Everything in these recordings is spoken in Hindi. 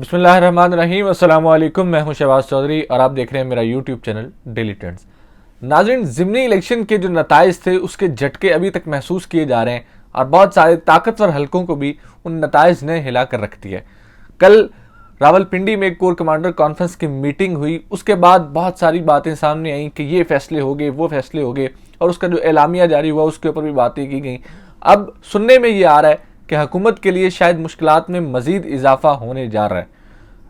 बिस्मिल्लाहिर्रहमानिर्रहीम। अस्सलाम वालेकुम। मैं हूं शहबाज चौधरी और आप देख रहे हैं मेरा यूट्यूब चैनल डेली ट्रेंड्स। नाज़रीन, ज़िमनी इलेक्शन के जो नताइज थे उसके झटके अभी तक महसूस किए जा रहे हैं और बहुत सारे ताकतवर हलकों को भी उन नताइज ने हिला कर रख दिया है। कल रावलपिंडी में एक कोर कमांडर कॉन्फ्रेंस की मीटिंग हुई, उसके बाद बहुत सारी बातें सामने आई कि ये फैसले हो गए, वो फैसले हो गए, और उसका जो एलामिया जारी हुआ उसके ऊपर भी बातें की गई। अब सुनने में ये आ रहा है कि हुकूमत के लिए शायद मुश्किलात में मजीद इजाफा होने जा रहा है।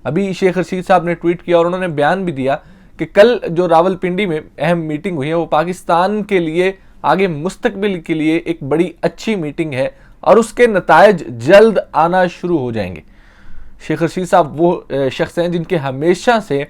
अभी शेख रशीद साहब ने ट्वीट किया और उन्होंने बयान भी दिया कि कल जो रावलपिंडी में अहम मीटिंग हुई है वो पाकिस्तान के लिए आगे मुस्तकबिल के लिए एक बड़ी अच्छी मीटिंग है और उसके नतायज जल्द आना शुरू हो जाएंगे। शेख रशीद साहब वो शख्स हैं जिनके हमेशा से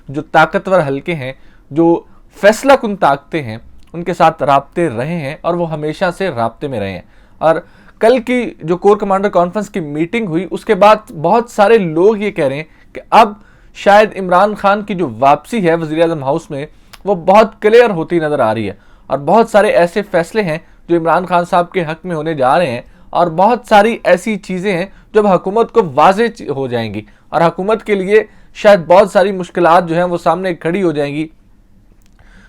जो ताकतवर हल्के हैं, जो फैसला कुन ताकतें हैं, उनके साथ राब्ते रहे हैं और वो हमेशा से राब्ते में रहे हैं। और कल की जो कोर कमांडर कॉन्फ्रेंस की मीटिंग हुई उसके बाद बहुत सारे लोग ये कह रहे हैं कि अब शायद इमरान खान की जो वापसी है वज़ीर आज़म हाउस में वो बहुत क्लियर होती नज़र आ रही है और बहुत सारे ऐसे फैसले हैं जो इमरान खान साहब के हक में होने जा रहे हैं और बहुत सारी ऐसी चीज़ें हैं जो हुकूमत को वाज़ेह हो जाएंगी और हुकूमत के लिए शायद बहुत सारी मुश्किलात जो हैं वो सामने खड़ी हो जाएंगी।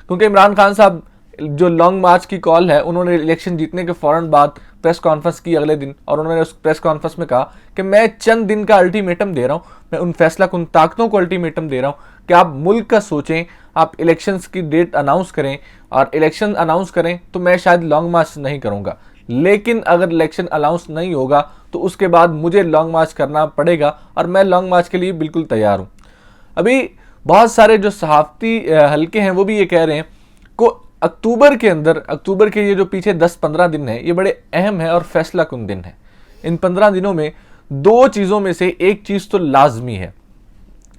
क्योंकि इमरान खान साहब जो लॉन्ग मार्च की कॉल है, उन्होंने इलेक्शन जीतने के फ़ौरन बाद प्रेस कॉन्फ्रेंस की अगले दिन और उन्होंने उस प्रेस कॉन्फ्रेंस में कहा कि मैं चंद दिन का अल्टीमेटम दे रहा हूं, मैं उन फैसला कुन ताकतों को अल्टीमेटम दे रहा हूं कि आप मुल्क का सोचें, आप इलेक्शंस की डेट अनाउंस करें और इलेक्शन अनाउंस करें तो मैं शायद लॉन्ग मार्च नहीं करूंगा, लेकिन अगर इलेक्शन अनाउंस नहीं होगा तो उसके बाद मुझे लॉन्ग मार्च करना पड़ेगा और मैं लॉन्ग मार्च के लिए बिल्कुल तैयार हूँ। अभी बहुत सारे जो सहाफ़ती हल्के हैं वो भी ये कह रहे हैं को अक्टूबर के अंदर, अक्टूबर के ये जो पीछे 10-15 दिन है ये बड़े अहम है और फैसला कुन दिन है। इन 15 दिनों में दो चीज़ों में से एक चीज़ तो लाजमी है,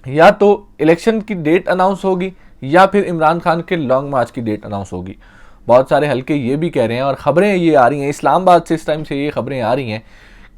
या तो इलेक्शन की डेट अनाउंस होगी या फिर इमरान खान के लॉन्ग मार्च की डेट अनाउंस होगी। बहुत सारे हल्के ये भी कह रहे हैं और ख़बरें ये आ रही हैं, इस्लामाबाद से इस टाइम से ये ख़बरें आ रही हैं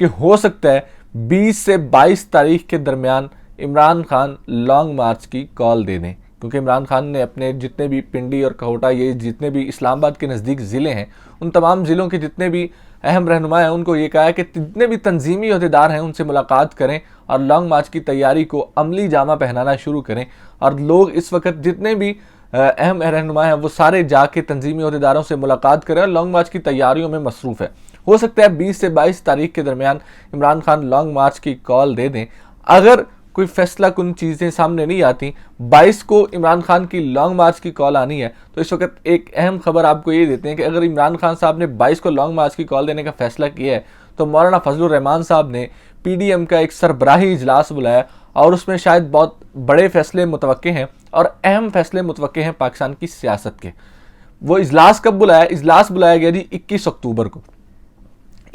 कि हो सकता है 20 से 22 तारीख के दरमियान इमरान खान लॉन्ग मार्च की कॉल दे दें, क्योंकि इमरान खान ने अपने जितने भी पिंडी और कहोटा, ये जितने भी इस्लामाबाद के नज़दीक ज़िले हैं, उन तमाम ज़िलों के जितने भी अहम रहनुमा हैं उनको ये कहा है कि जितने भी तंजीमी अहदेदार हैं उनसे मुलाकात करें और लॉन्ग मार्च की तैयारी को अमली जामा पहनाना शुरू करें। और लोग इस वक्त जितने भी अहम रहनुमा हैं वो सारे जाके तंजीमी अहदेदारों से मुलाकात करें और लॉन्ग मार्च की तैयारियों में मसरूफ़ है। हो सकता है 20 से 22 तारीख के दरमियान इमरान खान लॉन्ग मार्च की कॉल दे दें। अगर कोई फैसला कुन चीज़ें सामने नहीं आती, 22 को इमरान खान की लॉन्ग मार्च की कॉल आनी है, तो इस वक्त एक अहम खबर आपको ये देते हैं कि अगर इमरान खान साहब ने 22 को लॉन्ग मार्च की कॉल देने का फैसला किया है तो मौलाना फजलुर रहमान साहब ने PDM का एक सरबराही इजलास बुलाया और उसमें शायद बहुत बड़े फैसले मुतवक्के हैं और अहम फैसले मुतवक्के हैं पाकिस्तान की सियासत के। वो इजलास कब बुलाया? इजलास बुलाया गया जी 21 अक्टूबर को।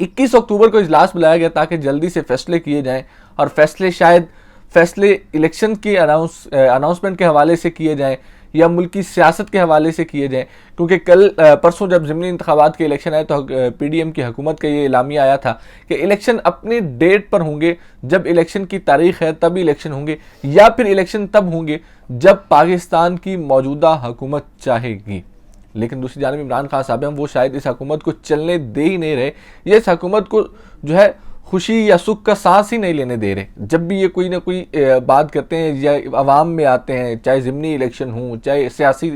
21 अक्टूबर को इजलास बुलाया गया ताकि जल्दी से फैसले किए जाएँ और फैसले इलेक्शन की अनाउंसमेंट के हवाले से किए जाएं या मुल्की सियासत के हवाले से किए जाएं। क्योंकि कल परसों जब ज़िमनी इंतखाबात के इलेक्शन आए तो PDM की हुकूमत का ये एलामिया आया था कि इलेक्शन अपनी डेट पर होंगे, जब इलेक्शन की तारीख है तभी इलेक्शन होंगे, या फिर इलेक्शन तब होंगे जब पाकिस्तान की मौजूदा हुकूमत चाहेगी। लेकिन दूसरी जानब इमरान खान साहब हैं वो शायद इस हुकूमत को चलने दे ही नहीं रहे, ये इस हुकूमत को जो है खुशी या सुख का सांस ही नहीं लेने दे रहे। जब भी ये कोई ना कोई बात करते हैं या अवाम में आते हैं, चाहे ज़िमनी इलेक्शन हो, चाहे सियासी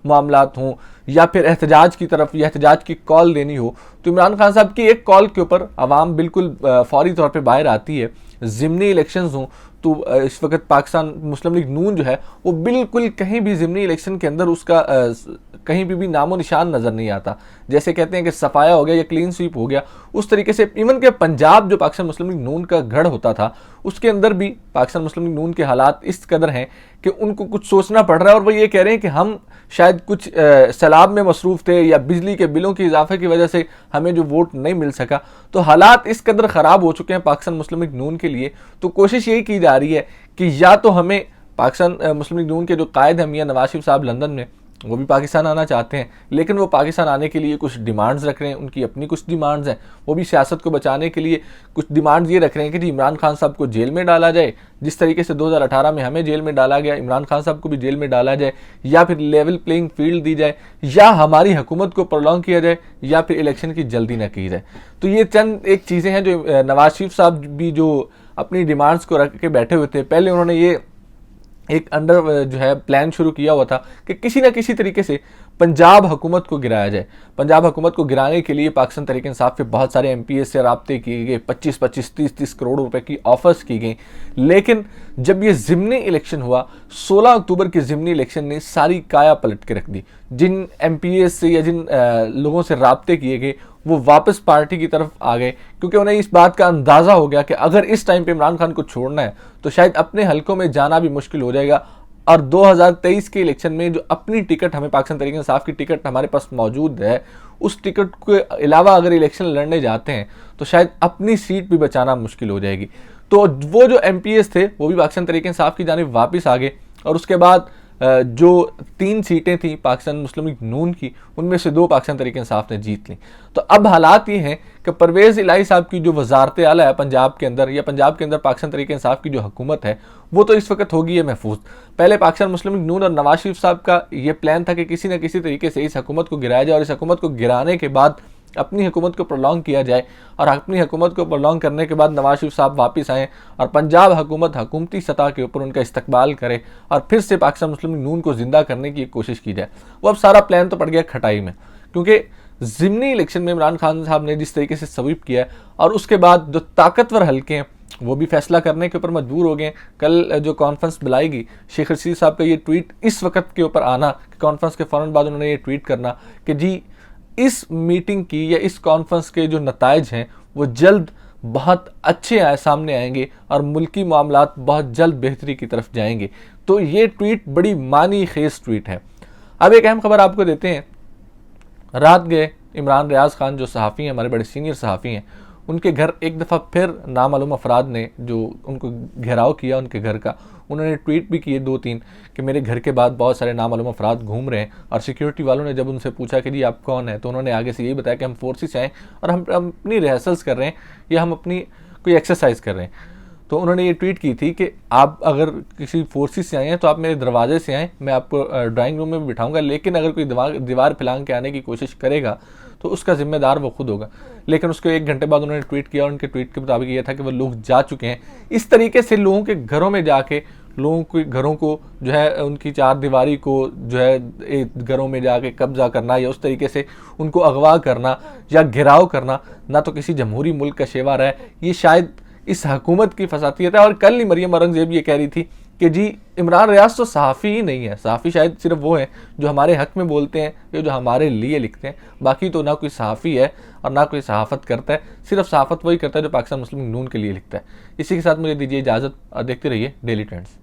मामलात हों या फिर एहतजाज की तरफ या एहतजाज की कॉल देनी हो, तो इमरान खान साहब की एक कॉल के ऊपर अवाम बिल्कुल फौरी तौर पे बाहर आती है। ज़िमनी इलेक्शंस हों तो इस वक्त पाकिस्तान मुस्लिम लीग नून जो है वो बिल्कुल कहीं भी ज़िमनी इलेक्शन के अंदर उसका कहीं भी नामो निशान नज़र नहीं आता। जैसे कहते हैं कि सफाया हो गया या क्लीन स्वीप हो गया, उस तरीके से इवन के पंजाब जो पाकिस्तान मुस्लिम लीग नून का गढ़ होता था उसके अंदर भी पाकिस्तान मुस्लिम लीग नून के हालात इस कदर हैं कि उनको कुछ सोचना पड़ रहा है और वो ये कह रहे हैं कि हम शायद कुछ सैलाब में मसरूफ़ थे या बिजली के बिलों के इजाफे की वजह से हमें जो वोट नहीं मिल सका, तो हालात इस कदर ख़राब हो चुके हैं पाकिस्तान मुस्लिम लीग नून के लिए। तो कोशिश यही की जा रही है कि या तो हमें पाकिस्तान मुस्लिम लीग नून के जो कायद हैं मियां नवाज शरीफ साहब लंदन में, वो भी पाकिस्तान आना चाहते हैं, लेकिन वो पाकिस्तान आने के लिए कुछ डिमांड्स रख रहे हैं, उनकी अपनी कुछ डिमांड्स हैं। वो भी सियासत को बचाने के लिए कुछ डिमांड्स ये रख रहे हैं कि जी इमरान खान साहब को जेल में डाला जाए, जिस तरीके से 2018 में हमें जेल में डाला गया, इमरान खान साहब को भी जेल में डाला जाए, या फिर लेवल प्लेइंग फील्ड दी जाए, या हमारी हुकूमत को प्रोलॉन्ग किया जाए, या फिर इलेक्शन की जल्दी ना की जाए। तो ये चंद एक चीज़ें हैं जो नवाज शरीफ साहब भी जो अपनी डिमांड्स को रख के बैठे हुए थे। पहले उन्होंने ये एक अंडर जो है प्लान शुरू किया हुआ था कि किसी ना किसी तरीके से पंजाब हुकूमत को गिराया जाए। पंजाब हुकूमत को गिराने के लिए पाकिस्तान तहरीक इंसाफ के बहुत सारे एमपीएस से राब्ते किए गए, 25-25, 30-30 करोड़ रुपए की ऑफर्स की गई। लेकिन जब ये ज़िमनी इलेक्शन हुआ, 16 अक्टूबर के ज़िमनी इलेक्शन ने सारी काया पलट के रख दी। जिन एमपीएस से या जिन लोगों से राब्ते किए गए वो वापस पार्टी की तरफ आ गए, क्योंकि उन्हें इस बात का अंदाज़ा हो गया कि अगर इस टाइम पे इमरान खान को छोड़ना है तो शायद अपने हलकों में जाना भी मुश्किल हो जाएगा। और 2023 के इलेक्शन में जो अपनी टिकट हमें पाकिस्तान तहरीक इंसाफ की टिकट हमारे पास मौजूद है, उस टिकट के अलावा अगर इलेक्शन लड़ने जाते हैं तो शायद अपनी सीट भी बचाना मुश्किल हो जाएगी। तो वो जो एमपीएस थे वो भी पाकिस्तान तहरीक इंसाफ की जानिब वापस आ गए, और उसके बाद जो 3 सीटें थी पाकिस्तान मुस्लिम लीग नून की, उनमें से 2 पाकिस्तान तहरीक इंसाफ ने जीत ली। तो अब हालात ये हैं कि परवेज़ इलाही साहब की जो वजारत आला है पंजाब के अंदर, या पंजाब के अंदर पाकिस्तान तहरीक इंसाफ की जो हुकूमत है, वो तो इस वक्त होगी है महफूज। पहले पाकिस्तान मुस्लिम लीग नून और नवाज शरीफ साहब का ये प्लान था कि किसी न किसी तरीके से इस हुकूमत को गिराया जाए और इस हुकूमत को गिराने के बाद अपनी हुकूमत को प्रोलॉन्ग किया जाए, और अपनी हुकूमत को प्रोलॉन्ग करने के बाद नवाज शरीफ साहब वापस आएँ और पंजाब हुकूमत हुकूमती सतह के ऊपर उनका इस्तकबाल करे और फिर से पाकिस्तान मुस्लिम लीग नून को जिंदा करने की कोशिश की जाए। वो अब सारा प्लान तो पड़ गया खटाई में, क्योंकि ज़िमनी इलेक्शन में इमरान खान साहब ने जिस तरीके से स्वीप किया है, और उसके बाद जो ताकतवर हल्के हैं वो भी फैसला करने के ऊपर मजबूर हो गए। कल जो कॉन्फ्रेंस बुलाएगी, शेख रशीद साहब का ये ट्वीट इस वक्त के ऊपर आना, कॉन्फ्रेंस के फ़ौरन बाद उन्होंने ये ट्वीट करना कि जी इस मीटिंग की या इस कॉन्फ्रेंस के जो नताइज हैं वो जल्द बहुत अच्छे सामने आएंगे और मुल्की मामलात बहुत जल्द बेहतरी की तरफ जाएंगे। तो ये ट्वीट बड़ी मानी खेज ट्वीट है। अब एक अहम खबर आपको देते हैं। रात गए इमरान रियाज खान जो सहाफ़ी हैं, हमारे बड़े सीनियर सहाफ़ी हैं, उनके घर एक दफ़ा फिर नामालूम अफराद ने जो उनको घेराव किया उनके घर का, उन्होंने ट्वीट भी किए 2-3 कि मेरे घर के बाद बहुत सारे नामालूम अफराद घूम रहे हैं। और सिक्योरिटी वालों ने जब उनसे पूछा कि जी आप कौन है, तो उन्होंने आगे से यही बताया कि हम फोर्सेस से आए और हम अपनी रिहर्सल्स कर रहे हैं या हम अपनी कोई एक्सरसाइज कर रहे हैं। तो उन्होंने ये ट्वीट की थी कि आप अगर किसी फोर्सेस से आए हैं तो आप मेरे दरवाजे से आएँ, मैं आपको ड्राइंग रूम में भी बिठाऊंगा, लेकिन अगर कोई दीवार फैलांग के आने की कोशिश करेगा तो उसका जिम्मेदार वो खुद होगा। लेकिन उसके 1 घंटे बाद उन्होंने ट्वीट किया और उनके ट्वीट के मुताबिक ये था कि वो लोग जा चुके हैं। इस तरीके से लोगों के घरों में जाके, लोगों के घरों को जो है उनकी 4 दीवारी को जो है घरों में जाके कब्जा करना या उस तरीके से उनको अगवा करना या घिराव करना ना तो किसी जमहूरी मुल्क का शेवार है, ये शायद इस हुकूमत की फसातियत है। और कल ही मरियम औरंगजेब ये कह रही थी कि जी इमरान रियाज तो सहाफ़ी ही नहीं है, सहाफ़ी शायद सिर्फ वो हैं जो हमारे हक में बोलते हैं या जो हमारे लिए लिखते हैं, बाकी तो ना कोई सहाफ़ी है और ना कोई सहाफ़त करता है। सिर्फ सहाफ़त वही करता है जो पाकिस्तान मुस्लिम लीग नून के लिए लिखता है। इसी के साथ मुझे दीजिए इजाज़त और देखते रहिए डेली ट्रेंड्स।